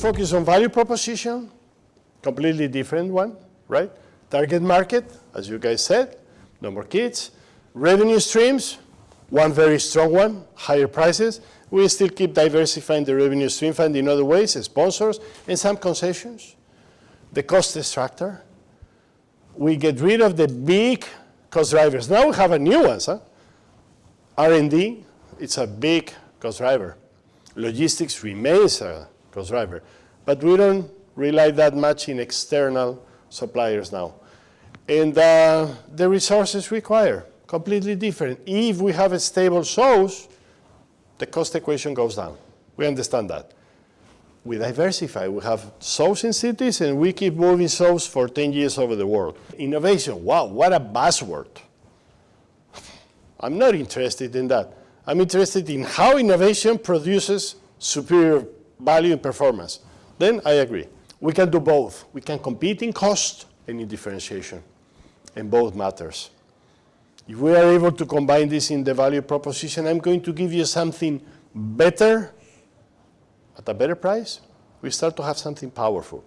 focus on value proposition, completely different one, right? Target market, as you guys said, no more kids. Revenue streams, one very strong one, higher prices. We still keep diversifying the revenue stream, finding other ways, sponsors, and some concessions. The cost extractor. We get rid of the big cost drivers. Now we have a new one, huh? R&D, it's a big cost driver. Logistics remains a cost driver, but we don't rely that much in external suppliers now. And the resources required, completely different. If we have a stable source, the cost equation goes down. We understand that. We diversify. We have source in cities, and we keep moving source for 10 years over the world. Innovation, wow, what a buzzword. I'm not interested in that. I'm interested in how innovation produces superior value and performance. Then I agree. We can do both. We can compete in cost and in differentiation, and both matters. If we are able to combine this in the value proposition, I'm going to give you something better at a better price. We start to have something powerful.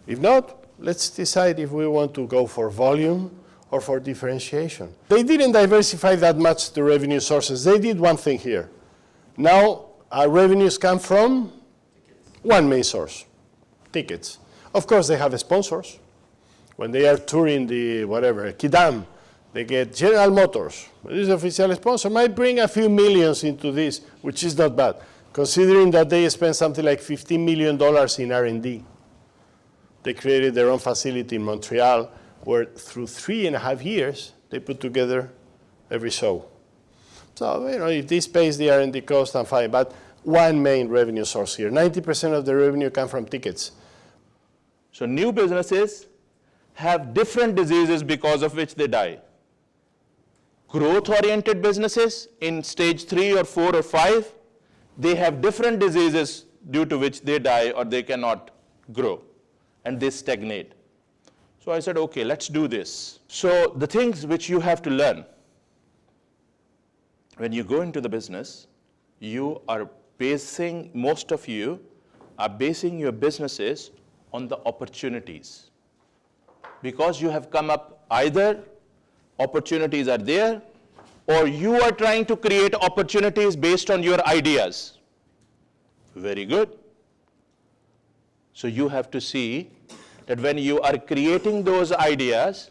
If not, let's decide if we want to go for volume or for differentiation. They didn't diversify that much the revenue sources. They did one thing here. Now our revenues come from one main source, tickets. Of course, they have sponsors. When they are touring the whatever, Kidam, they get General Motors. This official sponsor might bring a few millions into this, which is not bad, considering that they spent something like $15 million in R&D. They created their own facility in Montreal, where through 3.5 years, they put together every show. So, if this pays the R&D cost, I'm fine. But one main revenue source here. 90% of the revenue comes from tickets. So new businesses have different diseases because of which they die. Growth-oriented businesses in stage 3 or 4 or 5, they have different diseases due to which they die or they cannot grow, and they stagnate. So I said, okay, let's do this. So the things which you have to learn when you go into the business, most of you are basing your businesses on the opportunities. Because you have come up, either opportunities are there, or you are trying to create opportunities based on your ideas. Very good. So you have to see that when you are creating those ideas,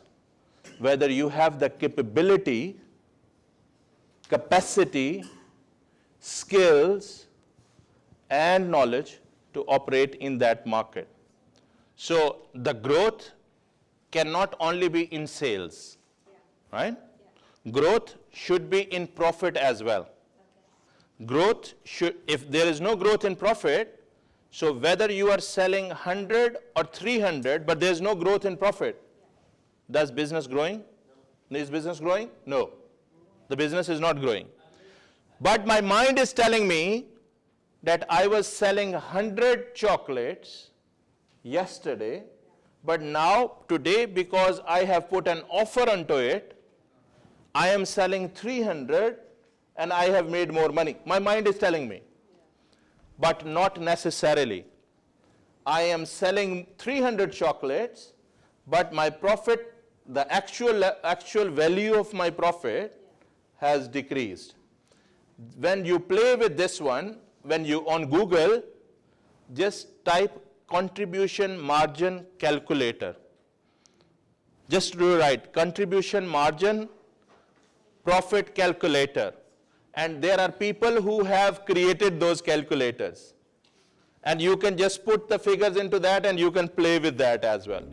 whether you have the capability, capacity, skills, and knowledge to operate in that market. So the growth cannot only be in sales, right? Growth should be in profit as well. Growth should, if there is no growth in profit, so whether you are selling 100 or 300, but there is no growth in profit, does business growing? No. Is business growing? No. The business is not growing. But my mind is telling me that I was selling 100 chocolates yesterday, but now, today, because I have put an offer onto it, I am selling 300 and I have made more money. My mind is telling me. But not necessarily. I am selling 300 chocolates, but my profit, the actual value of my profit has decreased. When you play with this one, when you on Google, just type contribution margin calculator. Just do right, contribution margin profit calculator. And there are people who have created those calculators. And you can just put the figures into that and you can play with that as well.